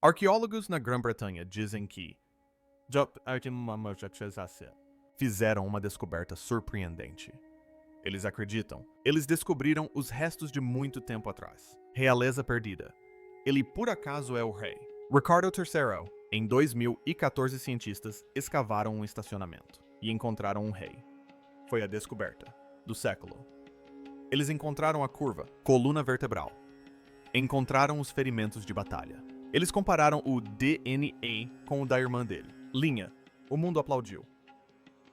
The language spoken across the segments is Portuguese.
Arqueólogos na Grã-Bretanha dizem que fizeram uma descoberta surpreendente. Eles acreditam. Eles descobriram os restos de muito tempo atrás. Realeza perdida. Ele por acaso é o rei. Ricardo III. Em 2014, cientistas escavaram um estacionamento e encontraram um rei. Foi a descoberta do século. Eles encontraram a curva, coluna vertebral. Encontraram os ferimentos de batalha. Eles compararam o DNA com o da irmã dele. Linha. O mundo aplaudiu.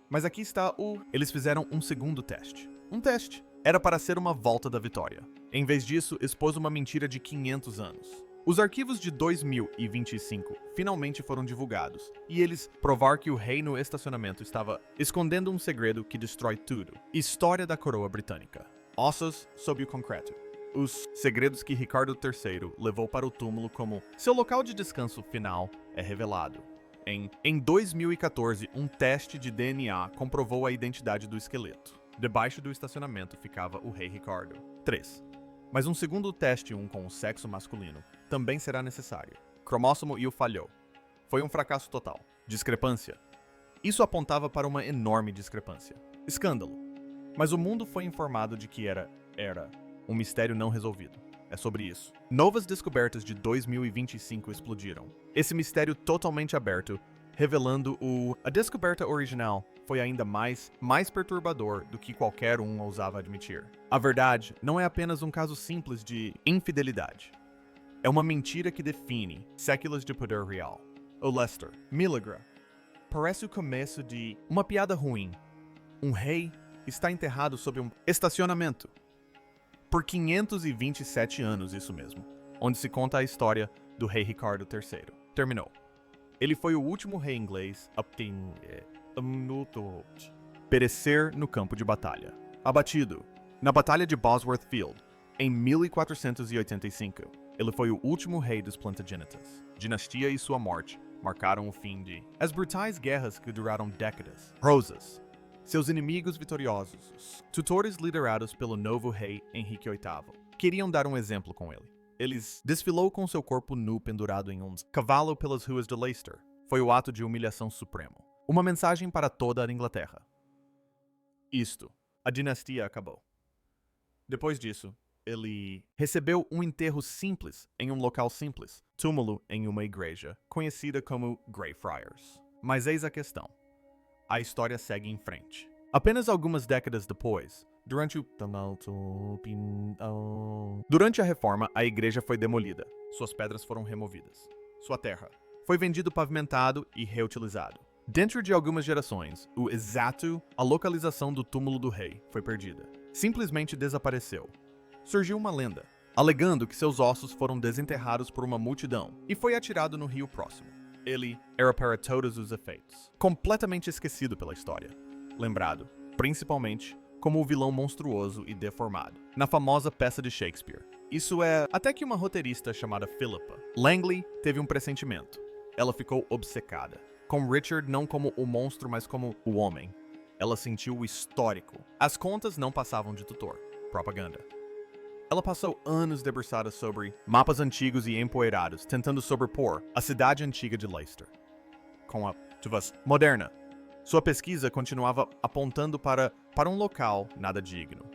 Mas aqui está o... Eles fizeram um segundo teste. Um teste. Era para ser uma volta da vitória. Em vez disso, expôs uma mentira de 500 anos. Os arquivos de 2025 finalmente foram divulgados, e eles provaram que o rei no estacionamento estava escondendo um segredo que destrói tudo. História da coroa britânica. Ossos sob o concreto. Os segredos que Ricardo III levou para o túmulo como seu local de descanso final é revelado. Em 2014, um teste de DNA comprovou a identidade do esqueleto. Debaixo do estacionamento ficava o rei Ricardo. 3. Mas um segundo teste, com o sexo masculino, também será necessário. Cromossomo e o falhou. Foi um fracasso total. Discrepância. Isso apontava para uma enorme discrepância. Escândalo. Mas o mundo foi informado de que era um mistério não resolvido. É sobre isso. Novas descobertas de 2025 explodiram. Esse mistério totalmente aberto, revelando a descoberta original foi ainda mais perturbador do que qualquer um ousava admitir. A verdade não é apenas um caso simples de infidelidade. É uma mentira que define séculos de poder real. O Lester, Milagre. Parece o começo de uma piada ruim. Um rei está enterrado sob um estacionamento. Por 527 anos, isso mesmo, onde se conta a história do rei Ricardo III. Terminou. Ele foi o último rei inglês a perecer no campo de batalha. Abatido na Batalha de Bosworth Field, em 1485. Ele foi o último rei dos Plantagenets. Dinastia e sua morte marcaram o fim de as brutais guerras que duraram décadas. Rosas. Seus inimigos vitoriosos, os tutores liderados pelo novo rei Henrique VIII, queriam dar um exemplo com ele. Eles desfilou com seu corpo nu pendurado em um cavalo pelas ruas de Leicester. Foi o ato de humilhação supremo. Uma mensagem para toda a Inglaterra. A dinastia acabou. Depois disso, ele recebeu um enterro simples em um local simples, túmulo em uma igreja, conhecida como Greyfriars. Mas eis a questão. A história segue em frente. Apenas algumas décadas depois, durante a reforma, a igreja foi demolida. Suas pedras foram removidas. Sua terra foi vendido pavimentado e reutilizado. Dentro de algumas gerações, a localização do túmulo do rei foi perdida. Simplesmente desapareceu. Surgiu uma lenda, alegando que seus ossos foram desenterrados por uma multidão e foi atirado no rio próximo. Ele era para todos os efeitos, completamente esquecido pela história. Lembrado, principalmente, como o vilão monstruoso e deformado, na famosa peça de Shakespeare. Isso é até que uma roteirista chamada Philippa Langley teve um pressentimento. Ela ficou obcecada, com Richard não como o monstro, mas como o homem. Ela sentiu o histórico. As contas não passavam de tutor. Propaganda. Ela passou anos debruçada sobre mapas antigos e empoeirados, tentando sobrepor a cidade antiga de Leicester com a moderna. Sua pesquisa continuava apontando para um local nada digno.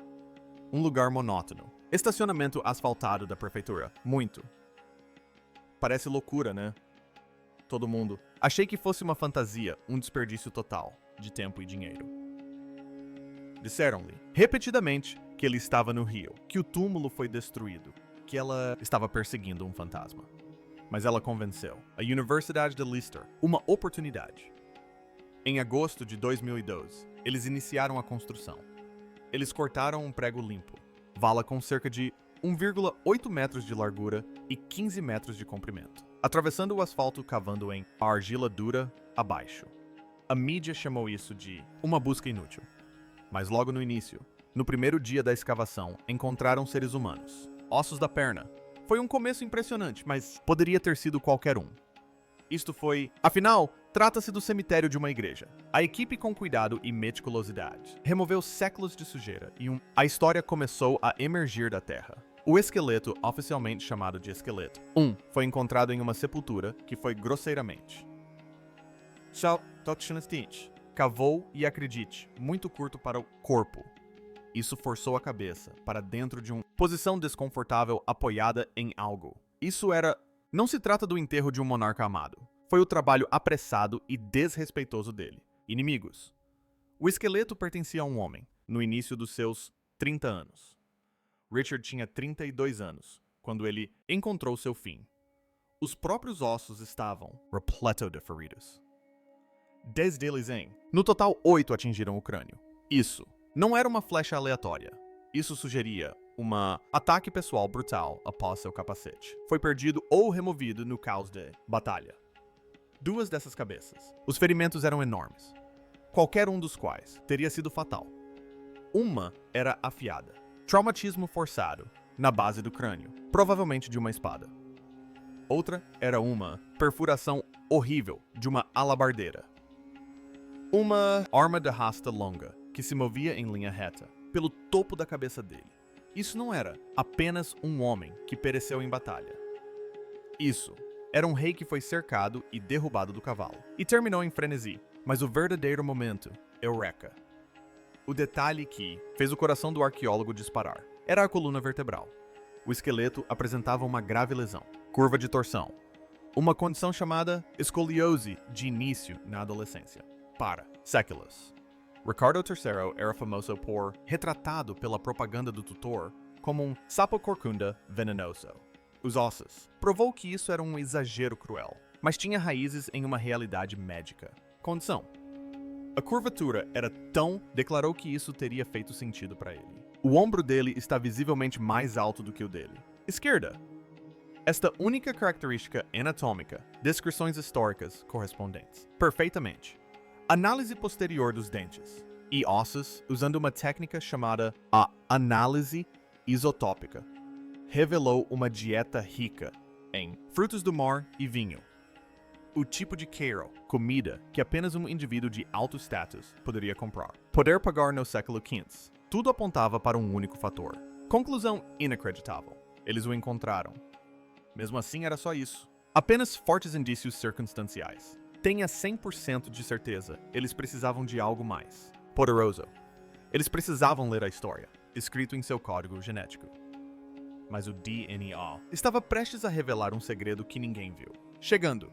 Um lugar monótono. Estacionamento asfaltado da prefeitura. Muito. Parece loucura, né? Todo mundo. Achei que fosse uma fantasia, um desperdício total de tempo e dinheiro. Disseram-lhe, repetidamente, que ele estava no rio, que o túmulo foi destruído, que ela estava perseguindo um fantasma. Mas ela convenceu a Universidade de Leicester uma oportunidade. Em agosto de 2012, eles iniciaram a construção. Eles cortaram um prego limpo, vala com cerca de 1,8 metros de largura e 15 metros de comprimento, atravessando o asfalto cavando em argila dura abaixo. A mídia chamou isso de uma busca inútil. Mas logo no início, no primeiro dia da escavação, encontraram seres humanos. Ossos da perna. Foi um começo impressionante, mas poderia ter sido qualquer um. Afinal, trata-se do cemitério de uma igreja. A equipe, com cuidado e meticulosidade, removeu séculos de sujeira e a história começou a emergir da terra. O esqueleto, oficialmente chamado de esqueleto 1, foi encontrado em uma sepultura que foi grosseiramente. Cavou e acredite, muito curto para o corpo. Isso forçou a cabeça para dentro de uma posição desconfortável apoiada em algo. Isso era... Não se trata do enterro de um monarca amado. Foi o trabalho apressado e desrespeitoso dele. Inimigos. O esqueleto pertencia a um homem, no início dos seus 30 anos. Richard tinha 32 anos, quando ele encontrou seu fim. Os próprios ossos estavam repleto de feridas. 10 deles no total 8 atingiram o crânio. Isso não era uma flecha aleatória. Isso sugeria ataque pessoal brutal após seu capacete. Foi perdido ou removido no caos de batalha. 2 dessas cabeças. Os ferimentos eram enormes, qualquer um dos quais teria sido fatal. Uma era afiada. Traumatismo forçado, na base do crânio, provavelmente de uma espada. Outra era uma perfuração horrível de uma alabardeira. Uma arma de rasta longa, que se movia em linha reta, pelo topo da cabeça dele. Isso não era apenas um homem que pereceu em batalha. Isso era um rei que foi cercado e derrubado do cavalo, e terminou em frenesi, mas o verdadeiro momento, eureka. O detalhe que fez o coração do arqueólogo disparar era a coluna vertebral. O esqueleto apresentava uma grave lesão, curva de torção, uma condição chamada escoliose de início na adolescência. Séculos. Ricardo III era famoso por, retratado pela propaganda do tutor, como um sapo corcunda venenoso. Os ossos provou que isso era um exagero cruel, mas tinha raízes em uma realidade médica. Condição. A curvatura era tão... declarou que isso teria feito sentido para ele. O ombro dele está visivelmente mais alto do que o dele. Esquerda. Esta única característica anatômica, descrições históricas correspondentes. Perfeitamente. Análise posterior dos dentes e ossos usando uma técnica chamada a análise isotópica. Revelou uma dieta rica em frutos do mar e vinho. O tipo de kale, comida, que apenas um indivíduo de alto status poderia comprar. Poder pagar no século V. Tudo apontava para um único fator. Conclusão inacreditável. Eles o encontraram. Mesmo assim, era só isso. Apenas fortes indícios circunstanciais. Tenha 100% de certeza, eles precisavam de algo mais. Poderoso. Eles precisavam ler a história, escrito em seu código genético. Mas o DNA estava prestes a revelar um segredo que ninguém viu. Chegando.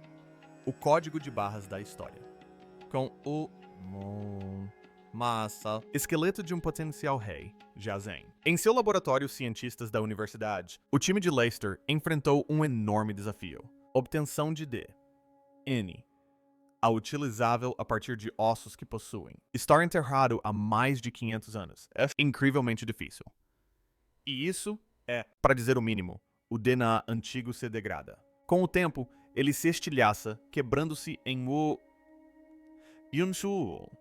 O código de barras da história. Com o esqueleto de um potencial rei, Jazem. Em seu laboratório, cientistas da universidade, o time de Leicester enfrentou um enorme desafio. Obtenção de DNA. A utilizável a partir de ossos que possuem. Estar enterrado há mais de 500 anos é incrivelmente difícil. E isso é, para dizer o mínimo, o DNA antigo se degrada. Com o tempo, ele se estilhaça, quebrando-se em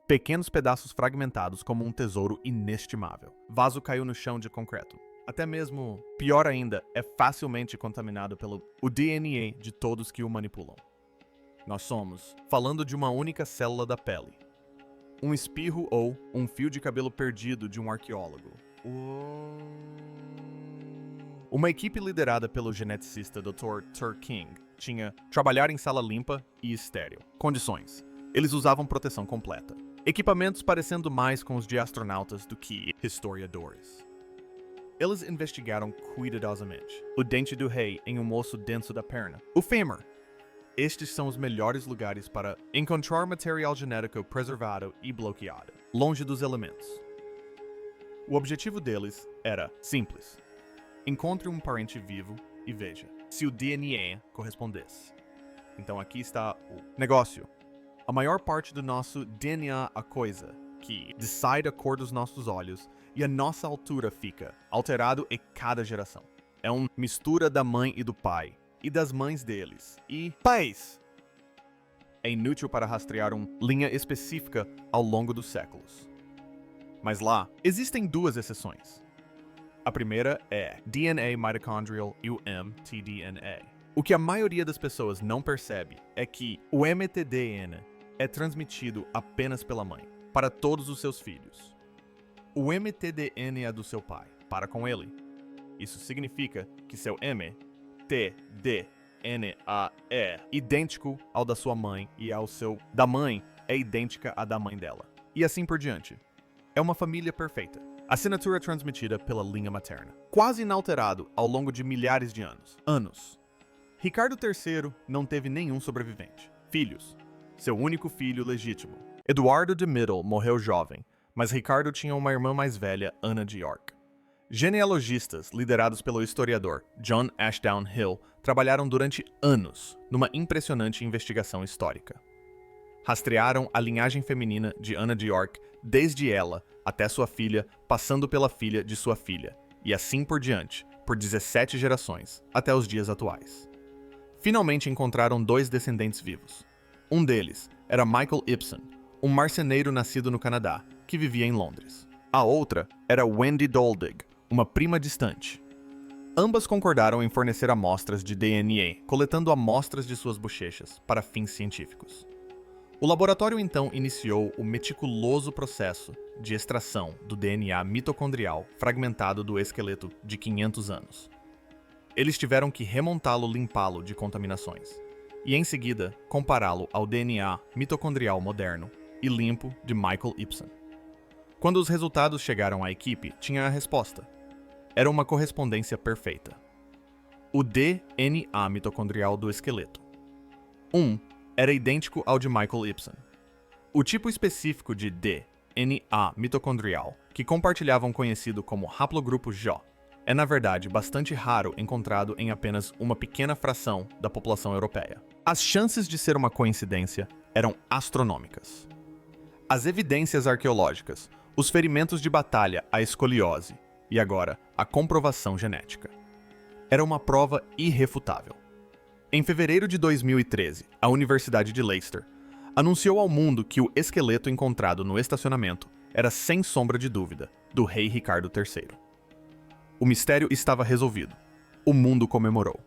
pequenos pedaços fragmentados como um tesouro inestimável. Vaso caiu no chão de concreto. Até mesmo, pior ainda, é facilmente contaminado pelo DNA de todos que o manipulam. Nós somos falando de uma única célula da pele. Um espirro ou um fio de cabelo perdido de um arqueólogo. Uma equipe liderada pelo geneticista Dr. Tur King tinha trabalhar em sala limpa e estéril. Condições. Eles usavam proteção completa. Equipamentos parecendo mais com os de astronautas do que historiadores. Eles investigaram cuidadosamente o dente do rei em um osso denso da perna, o fêmur. Estes são os melhores lugares para encontrar material genético preservado e bloqueado, longe dos elementos. O objetivo deles era simples. Encontre um parente vivo e veja se o DNA correspondesse. Então aqui está o negócio. A maior parte do nosso DNA a coisa, que decide a cor dos nossos olhos e a nossa altura fica alterado em cada geração. É uma mistura da mãe e do pai, e das mães deles, e pais. É inútil para rastrear uma linha específica ao longo dos séculos. Mas lá, existem 2 exceções. A primeira é DNA mitochondrial e o mtDNA. O que a maioria das pessoas não percebe é que o mtDNA é transmitido apenas pela mãe, para todos os seus filhos. O mtDNA é do seu pai, para com ele. Isso significa que seu mtDNA é idêntico ao da sua mãe e ao seu da mãe é idêntica à da mãe dela. E assim por diante. É uma família perfeita. Assinatura transmitida pela linha materna. Quase inalterado ao longo de milhares de anos. Ricardo III não teve nenhum sobrevivente. Filhos. Seu único filho legítimo. Eduardo de Middle morreu jovem, mas Ricardo tinha uma irmã mais velha, Ana de York. Genealogistas, liderados pelo historiador John Ashdown Hill, trabalharam durante anos numa impressionante investigação histórica. Rastrearam a linhagem feminina de Ana de York desde ela até sua filha, passando pela filha de sua filha, e assim por diante, por 17 gerações, até os dias atuais. Finalmente encontraram 2 descendentes vivos. Um deles era Michael Ibsen, um marceneiro nascido no Canadá, que vivia em Londres. A outra era Wendy Doldig, uma prima distante. Ambas concordaram em fornecer amostras de DNA, coletando amostras de suas bochechas para fins científicos. O laboratório então iniciou o meticuloso processo de extração do DNA mitocondrial fragmentado do esqueleto de 500 anos. Eles tiveram que remontá-lo, limpá-lo de contaminações, e em seguida compará-lo ao DNA mitocondrial moderno e limpo de Michael Ibsen. Quando os resultados chegaram à equipe, tinha a resposta. Era uma correspondência perfeita. O DNA mitocondrial do esqueleto. Era idêntico ao de Michael Ibsen. O tipo específico de DNA mitocondrial, que compartilhavam conhecido como haplogrupo J, é na verdade bastante raro encontrado em apenas uma pequena fração da população europeia. As chances de ser uma coincidência eram astronômicas. As evidências arqueológicas, os ferimentos de batalha, a escoliose e agora a comprovação genética. Era uma prova irrefutável. Em fevereiro de 2013, a Universidade de Leicester anunciou ao mundo que o esqueleto encontrado no estacionamento era, sem sombra de dúvida, do rei Ricardo III. O mistério estava resolvido. O mundo comemorou.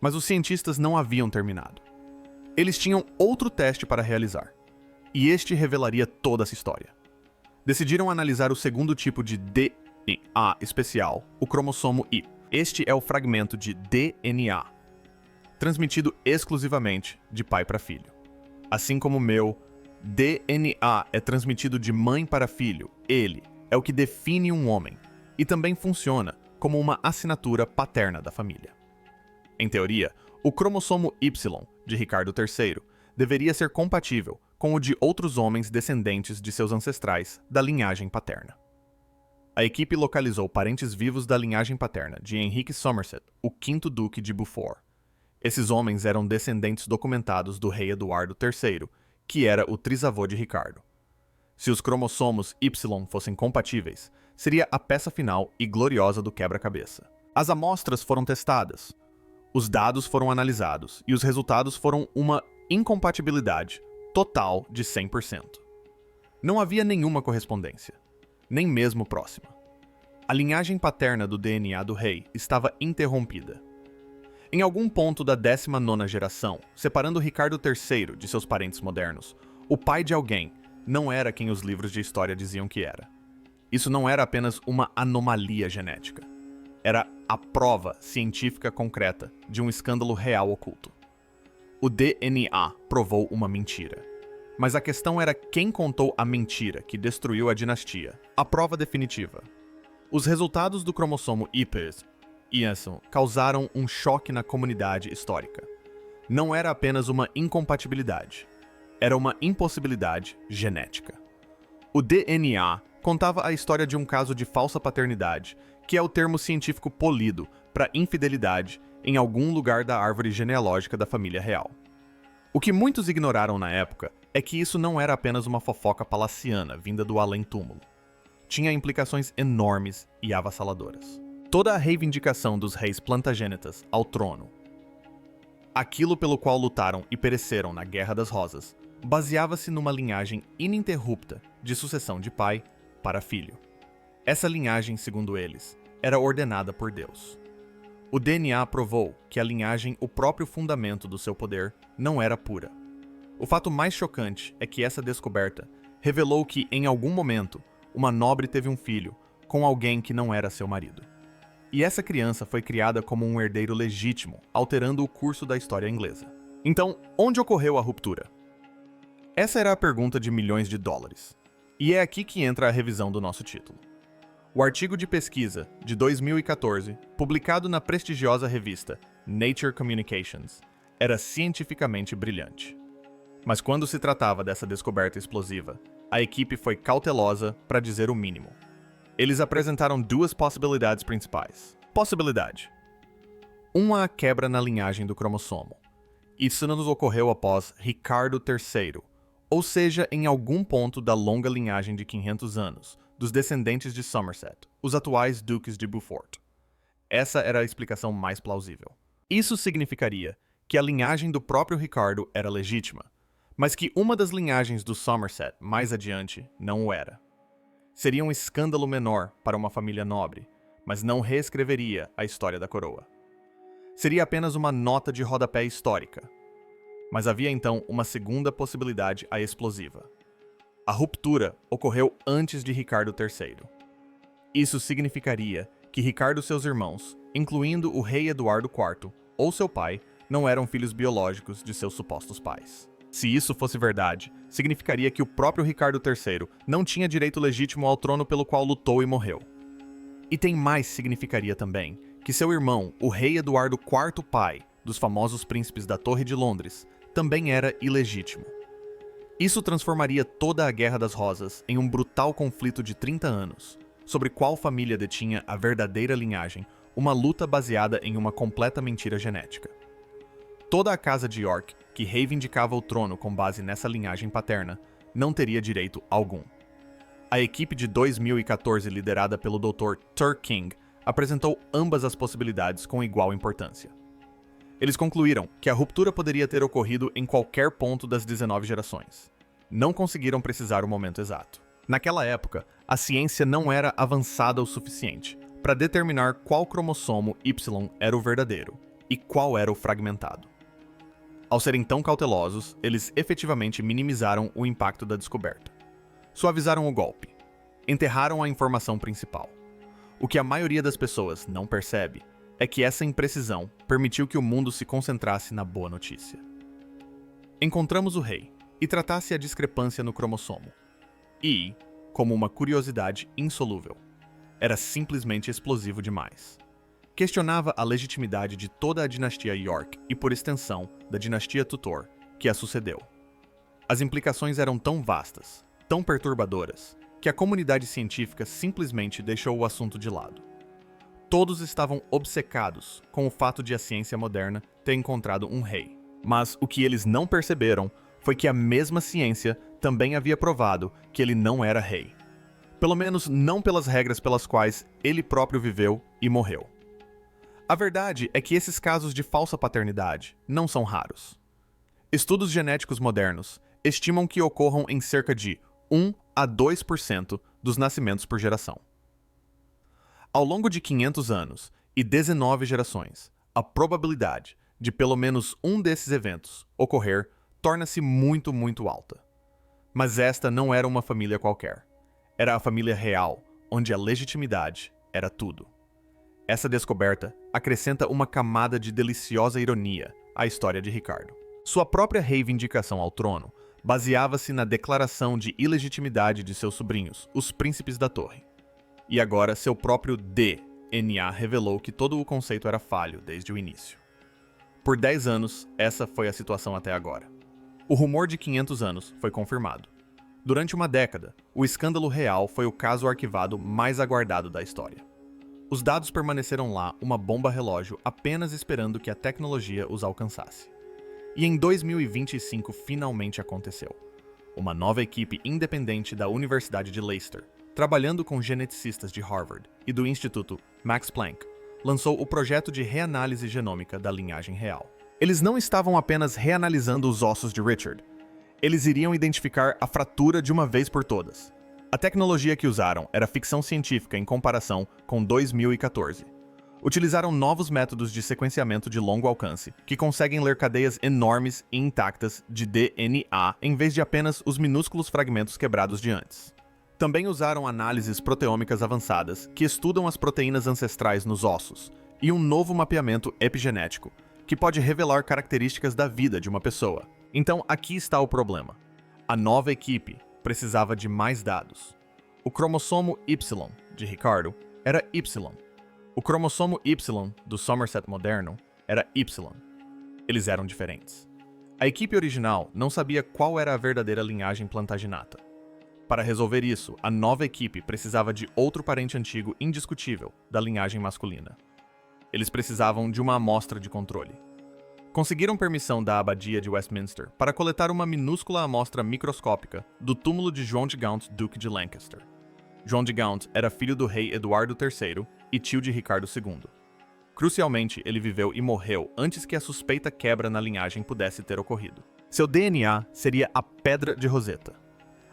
Mas os cientistas não haviam terminado. Eles tinham outro teste para realizar. E este revelaria toda essa história. Decidiram analisar o segundo tipo de DNA especial, o cromossomo Y. Este é o fragmento de DNA transmitido exclusivamente de pai para filho. Assim como meu DNA é transmitido de mãe para filho, ele é o que define um homem e também funciona como uma assinatura paterna da família. Em teoria, o cromossomo Y de Ricardo III deveria ser compatível com o de outros homens descendentes de seus ancestrais da linhagem paterna. A equipe localizou parentes vivos da linhagem paterna de Henrique Somerset, o quinto duque de Beaufort. Esses homens eram descendentes documentados do rei Eduardo III, que era o trisavô de Ricardo. Se os cromossomos Y fossem compatíveis, seria a peça final e gloriosa do quebra-cabeça. As amostras foram testadas, os dados foram analisados e os resultados foram uma incompatibilidade total de 100%. Não havia nenhuma correspondência, nem mesmo próxima. A linhagem paterna do DNA do rei estava interrompida. Em algum ponto da 19ª geração, separando Ricardo III de seus parentes modernos, o pai de alguém não era quem os livros de história diziam que era. Isso não era apenas uma anomalia genética. Era a prova científica concreta de um escândalo real oculto. O DNA provou uma mentira. Mas a questão era quem contou a mentira que destruiu a dinastia. A prova definitiva. Os resultados do cromossomo Y causaram um choque na comunidade histórica. Não era apenas uma incompatibilidade. Era uma impossibilidade genética. O DNA contava a história de um caso de falsa paternidade, que é o termo científico polido para infidelidade em algum lugar da árvore genealógica da família real. O que muitos ignoraram na época é que isso não era apenas uma fofoca palaciana vinda do além-túmulo. Tinha implicações enormes e avassaladoras. Toda a reivindicação dos reis Plantagenetas ao trono, aquilo pelo qual lutaram e pereceram na Guerra das Rosas, baseava-se numa linhagem ininterrupta de sucessão de pai para filho. Essa linhagem, segundo eles, era ordenada por Deus. O DNA provou que a linhagem, o próprio fundamento do seu poder, não era pura. O fato mais chocante é que essa descoberta revelou que, em algum momento, uma nobre teve um filho com alguém que não era seu marido. E essa criança foi criada como um herdeiro legítimo, alterando o curso da história inglesa. Então, onde ocorreu a ruptura? Essa era a pergunta de milhões de dólares. E é aqui que entra a revisão do nosso título. O artigo de pesquisa de 2014, publicado na prestigiosa revista Nature Communications, era cientificamente brilhante. Mas quando se tratava dessa descoberta explosiva, a equipe foi cautelosa para dizer o mínimo. Eles apresentaram duas possibilidades principais. Possibilidade: uma quebra na linhagem do cromossomo. Isso nos ocorreu após Ricardo III, ou seja, em algum ponto da longa linhagem de 500 anos, dos descendentes de Somerset, os atuais duques de Beaufort. Essa era a explicação mais plausível. Isso significaria que a linhagem do próprio Ricardo era legítima, mas que uma das linhagens do Somerset mais adiante não o era. Seria um escândalo menor para uma família nobre, mas não reescreveria a história da coroa. Seria apenas uma nota de rodapé histórica. Mas havia então uma segunda possibilidade a explosiva. A ruptura ocorreu antes de Ricardo III. Isso significaria que Ricardo e seus irmãos, incluindo o rei Eduardo IV, ou seu pai, não eram filhos biológicos de seus supostos pais. Se isso fosse verdade, significaria que o próprio Ricardo III não tinha direito legítimo ao trono pelo qual lutou e morreu. E tem mais significaria também que seu irmão, o rei Eduardo IV pai, dos famosos príncipes da Torre de Londres, também era ilegítimo. Isso transformaria toda a Guerra das Rosas em um brutal conflito de 30 anos, sobre qual família detinha a verdadeira linhagem, uma luta baseada em uma completa mentira genética. Toda a casa de York, que reivindicava o trono com base nessa linhagem paterna, não teria direito algum. A equipe de 2014, liderada pelo Dr. Turk King, apresentou ambas as possibilidades com igual importância. Eles concluíram que a ruptura poderia ter ocorrido em qualquer ponto das 19 gerações. Não conseguiram precisar o momento exato. Naquela época, a ciência não era avançada o suficiente para determinar qual cromossomo Y era o verdadeiro e qual era o fragmentado. Ao serem tão cautelosos, eles efetivamente minimizaram o impacto da descoberta. Suavizaram o golpe. Enterraram a informação principal. O que a maioria das pessoas não percebe é que essa imprecisão permitiu que o mundo se concentrasse na boa notícia. Encontramos o rei e tratasse a discrepância no cromossomo. E, como uma curiosidade insolúvel, era simplesmente explosivo demais. Questionava a legitimidade de toda a dinastia York e, por extensão, da dinastia Tudor, que a sucedeu. As implicações eram tão vastas, tão perturbadoras, que a comunidade científica simplesmente deixou o assunto de lado. Todos estavam obcecados com o fato de a ciência moderna ter encontrado um rei. Mas o que eles não perceberam foi que a mesma ciência também havia provado que ele não era rei. Pelo menos não pelas regras pelas quais ele próprio viveu e morreu. A verdade é que esses casos de falsa paternidade não são raros. Estudos genéticos modernos estimam que ocorram em cerca de 1 a 2% dos nascimentos por geração. Ao longo de 500 anos e 19 gerações, a probabilidade de pelo menos um desses eventos ocorrer torna-se muito, muito alta. Mas esta não era uma família qualquer. Era a família real, onde a legitimidade era tudo. Essa descoberta acrescenta uma camada de deliciosa ironia à história de Ricardo. Sua própria reivindicação ao trono baseava-se na declaração de ilegitimidade de seus sobrinhos, os príncipes da Torre. E agora seu próprio DNA revelou que todo o conceito era falho desde o início. Por 10 anos, essa foi a situação até agora. O rumor de 500 anos foi confirmado. Durante uma década, o escândalo real foi o caso arquivado mais aguardado da história. Os dados permaneceram lá, uma bomba relógio, apenas esperando que a tecnologia os alcançasse. E em 2025 finalmente aconteceu. Uma nova equipe independente da Universidade de Leicester, trabalhando com geneticistas de Harvard e do Instituto Max Planck, lançou o projeto de reanálise genômica da linhagem real. Eles não estavam apenas reanalisando os ossos de Richard. Eles iriam identificar a fratura de uma vez por todas. A tecnologia que usaram era ficção científica em comparação com 2014. Utilizaram novos métodos de sequenciamento de longo alcance, que conseguem ler cadeias enormes e intactas de DNA em vez de apenas os minúsculos fragmentos quebrados de antes. Também usaram análises proteômicas avançadas que estudam as proteínas ancestrais nos ossos e um novo mapeamento epigenético, que pode revelar características da vida de uma pessoa. Então, aqui está o problema. A nova equipe precisava de mais dados. O cromossomo Y de Ricardo era Y. O cromossomo Y do Somerset moderno era Y. Eles eram diferentes. A equipe original não sabia qual era a verdadeira linhagem Plantagenata. Para resolver isso, a nova equipe precisava de outro parente antigo indiscutível da linhagem masculina. Eles precisavam de uma amostra de controle. Conseguiram permissão da Abadia de Westminster para coletar uma minúscula amostra microscópica do túmulo de João de Gaunt, Duque de Lancaster. João de Gaunt era filho do rei Eduardo III e tio de Ricardo II. Crucialmente, ele viveu e morreu antes que a suspeita quebra na linhagem pudesse ter ocorrido. Seu DNA seria a Pedra de Roseta.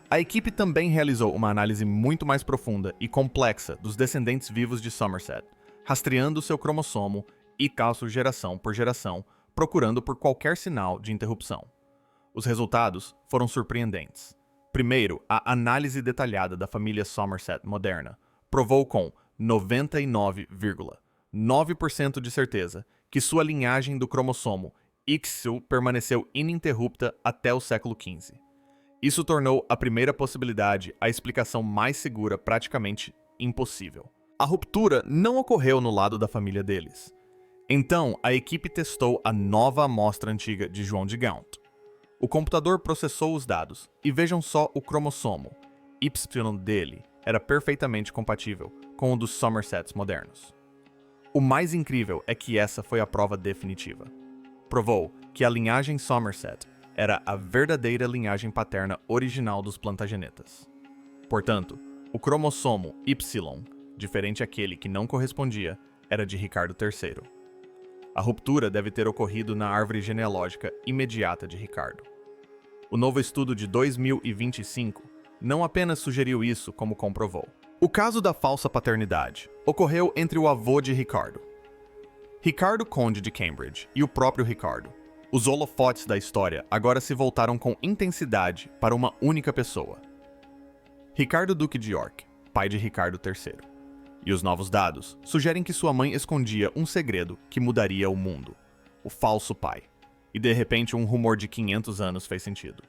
A equipe também realizou uma análise muito mais profunda e complexa dos descendentes vivos de Somerset, rastreando seu cromossomo e calço geração por geração, procurando por qualquer sinal de interrupção. Os resultados foram surpreendentes. Primeiro, a análise detalhada da família Somerset moderna provou com 99,9% de certeza que sua linhagem do cromossomo XY permaneceu ininterrupta até o século XV. Isso tornou a primeira possibilidade a explicação mais segura praticamente impossível. A ruptura não ocorreu no lado da família deles. Então, a equipe testou a nova amostra antiga de João de Gaunt. O computador processou os dados e vejam só o cromossomo. Y dele era perfeitamente compatível com o dos Somersets modernos. O mais incrível é que essa foi a prova definitiva. Provou que a linhagem Somerset era a verdadeira linhagem paterna original dos Plantagenetas. Portanto, o cromossomo Y, diferente aquele que não correspondia, era de Ricardo III. A ruptura deve ter ocorrido na árvore genealógica imediata de Ricardo. O novo estudo de 2025 não apenas sugeriu isso, como comprovou. O caso da falsa paternidade ocorreu entre o avô de Ricardo, Ricardo Conde de Cambridge, e o próprio Ricardo. Os holofotes da história agora se voltaram com intensidade para uma única pessoa. Ricardo Duque de York, pai de Ricardo III. E os novos dados sugerem que sua mãe escondia um segredo que mudaria o mundo. O falso pai. E de repente um rumor de 500 anos fez sentido.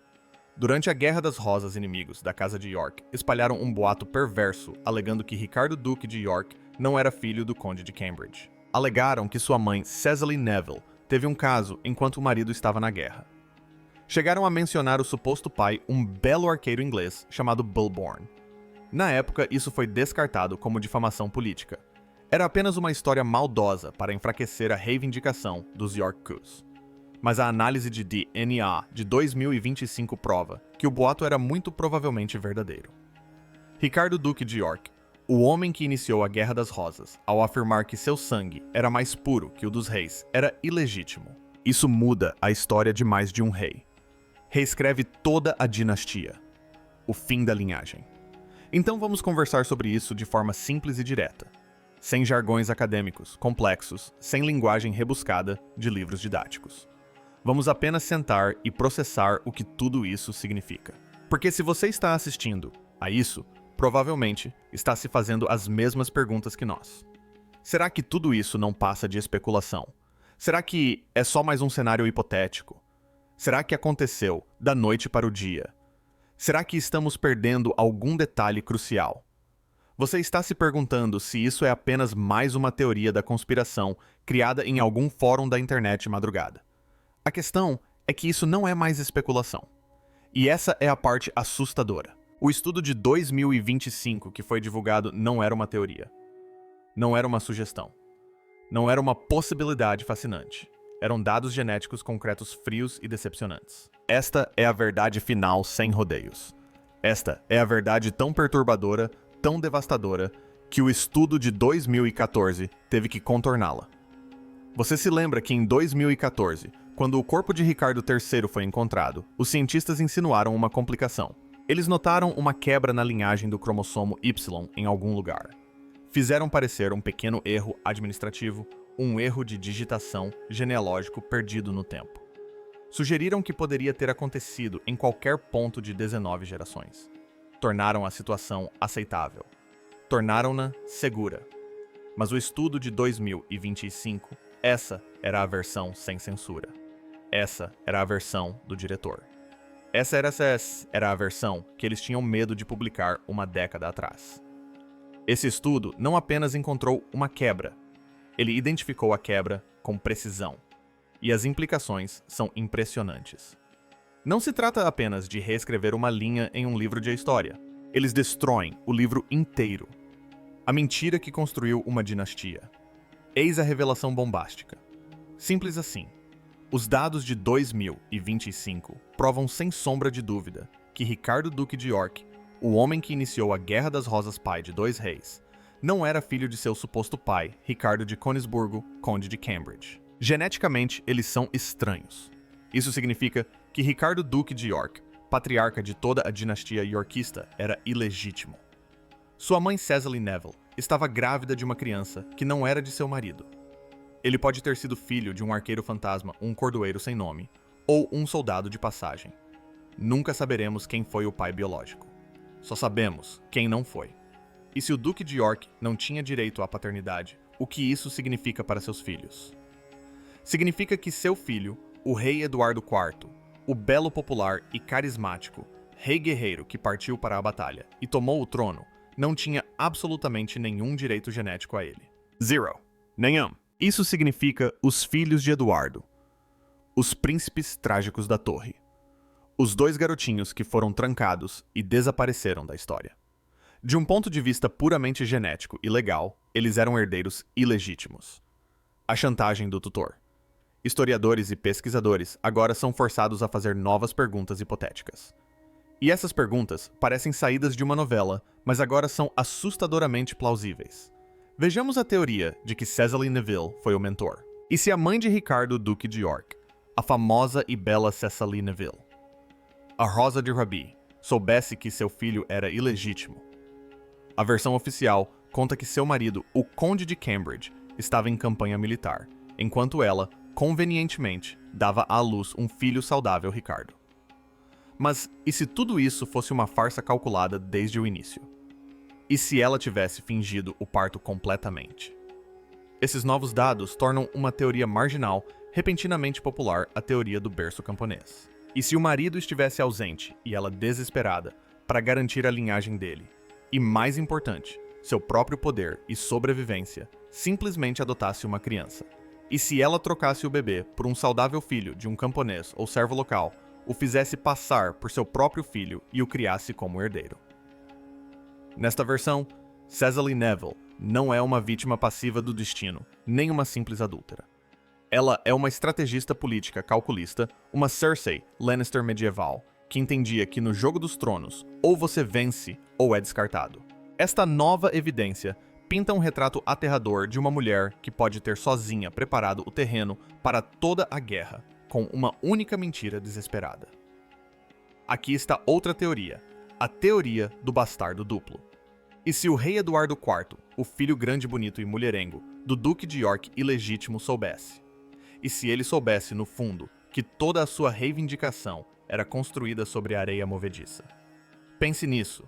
Durante a Guerra das Rosas, inimigos da Casa de York espalharam um boato perverso alegando que Ricardo Duque de York não era filho do Conde de Cambridge. Alegaram que sua mãe, Cecily Neville, teve um caso enquanto o marido estava na guerra. Chegaram a mencionar o suposto pai, um belo arqueiro inglês chamado Bulbourne. Na época, isso foi descartado como difamação política. Era apenas uma história maldosa para enfraquecer a reivindicação dos York Coos. Mas a análise de DNA de 2025 prova que o boato era muito provavelmente verdadeiro. Ricardo Duque de York, o homem que iniciou a Guerra das Rosas, ao afirmar que seu sangue era mais puro que o dos reis, era ilegítimo. Isso muda a história de mais de um rei. Reescreve toda a dinastia. O fim da linhagem. Então vamos conversar sobre isso de forma simples e direta. Sem jargões acadêmicos, complexos, sem linguagem rebuscada de livros didáticos. Vamos apenas sentar e processar o que tudo isso significa. Porque se você está assistindo a isso, provavelmente está se fazendo as mesmas perguntas que nós. Será que tudo isso não passa de especulação? Será que é só mais um cenário hipotético? Será que aconteceu da noite para o dia? Será que estamos perdendo algum detalhe crucial? Você está se perguntando se isso é apenas mais uma teoria da conspiração criada em algum fórum da internet madrugada. A questão é que isso não é mais especulação. E essa é a parte assustadora. O estudo de 2025 que foi divulgado não era uma teoria. Não era uma sugestão. Não era uma possibilidade fascinante. Eram dados genéticos concretos frios e decepcionantes. Esta é a verdade final sem rodeios. Esta é a verdade tão perturbadora, tão devastadora, que o estudo de 2014 teve que contorná-la. Você se lembra que em 2014, quando o corpo de Ricardo III foi encontrado, os cientistas insinuaram uma complicação. Eles notaram uma quebra na linhagem do cromossomo Y em algum lugar. Fizeram parecer um pequeno erro administrativo, um erro de digitação genealógico perdido no tempo. Sugeriram que poderia ter acontecido em qualquer ponto de 19 gerações. tornaram a situação aceitável. Tornaram-na segura. Mas o estudo de 2025, essa era a versão sem censura. Essa era a versão do diretor. Essa era a versão que eles tinham medo de publicar uma década atrás. Esse estudo não apenas encontrou uma quebra, ele identificou a quebra com precisão. E as implicações são impressionantes. Não se trata apenas de reescrever uma linha em um livro de história. Eles destroem o livro inteiro. A mentira que construiu uma dinastia. Eis a revelação bombástica. Simples assim. Os dados de 2025 provam sem sombra de dúvida que Ricardo Duque de York, o homem que iniciou a Guerra das Rosas Pai de Dois Reis, não era filho de seu suposto pai, Ricardo de Königsburgo, conde de Cambridge. Geneticamente, eles são estranhos. Isso significa que Ricardo Duque de York, patriarca de toda a dinastia yorkista, era ilegítimo. Sua mãe Cecily Neville estava grávida de uma criança que não era de seu marido. Ele pode ter sido filho de um arqueiro fantasma, um cordoeiro sem nome, ou um soldado de passagem. Nunca saberemos quem foi o pai biológico. Só sabemos quem não foi. E se o Duque de York não tinha direito à paternidade, o que isso significa para seus filhos? Significa que seu filho, o rei Eduardo IV, o belo, popular e carismático rei guerreiro que partiu para a batalha e tomou o trono, não tinha absolutamente nenhum direito genético a ele. Zero. Nenhum. Isso significa os filhos de Eduardo. Os príncipes trágicos da torre. Os dois garotinhos que foram trancados e desapareceram da história. De um ponto de vista puramente genético e legal, eles eram herdeiros ilegítimos. A chantagem do tutor. Historiadores e pesquisadores agora são forçados a fazer novas perguntas hipotéticas. E essas perguntas parecem saídas de uma novela, mas agora são assustadoramente plausíveis. Vejamos a teoria de que Cecily Neville foi o mentor. E se a mãe de Ricardo Duque de York, a famosa e bela Cecily Neville, a Rosa de Rabi, soubesse que seu filho era ilegítimo? A versão oficial conta que seu marido, o Conde de Cambridge, estava em campanha militar, enquanto ela, convenientemente, dava à luz um filho saudável, Ricardo. Mas e se tudo isso fosse uma farsa calculada desde o início? E se ela tivesse fingido o parto completamente? Esses novos dados tornam uma teoria marginal repentinamente popular a teoria do berço camponês. E se o marido estivesse ausente e ela desesperada para garantir a linhagem dele, e mais importante, seu próprio poder e sobrevivência, simplesmente adotasse uma criança? E se ela trocasse o bebê por um saudável filho de um camponês ou servo local, o fizesse passar por seu próprio filho e o criasse como herdeiro? Nesta versão, Cecily Neville não é uma vítima passiva do destino, nem uma simples adúltera. Ela é uma estrategista política calculista, uma Cersei Lannister medieval, que entendia que no Jogo dos Tronos, ou você vence ou é descartado. Esta nova evidência pinta um retrato aterrador de uma mulher que pode ter sozinha preparado o terreno para toda a guerra, com uma única mentira desesperada. Aqui está outra teoria, a teoria do bastardo duplo. E se o rei Eduardo IV, o filho grande, bonito e mulherengo do Duque de York ilegítimo, soubesse? E se ele soubesse, no fundo, que toda a sua reivindicação era construída sobre areia movediça? Pense nisso.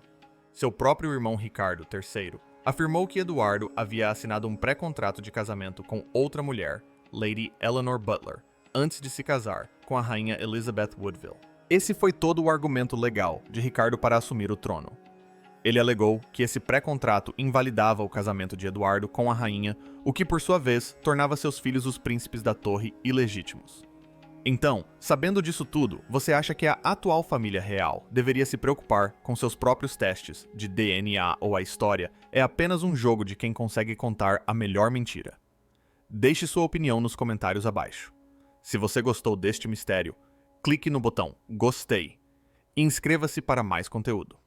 Seu próprio irmão Ricardo III afirmou que Eduardo havia assinado um pré-contrato de casamento com outra mulher, Lady Eleanor Butler, antes de se casar com a rainha Elizabeth Woodville. Esse foi todo o argumento legal de Ricardo para assumir o trono. Ele alegou que esse pré-contrato invalidava o casamento de Eduardo com a rainha, o que por sua vez tornava seus filhos os príncipes da torre ilegítimos. Então, sabendo disso tudo, você acha que a atual família real deveria se preocupar com seus próprios testes de DNA ou a história é apenas um jogo de quem consegue contar a melhor mentira? Deixe sua opinião nos comentários abaixo. Se você gostou deste mistério, clique no botão Gostei e inscreva-se para mais conteúdo.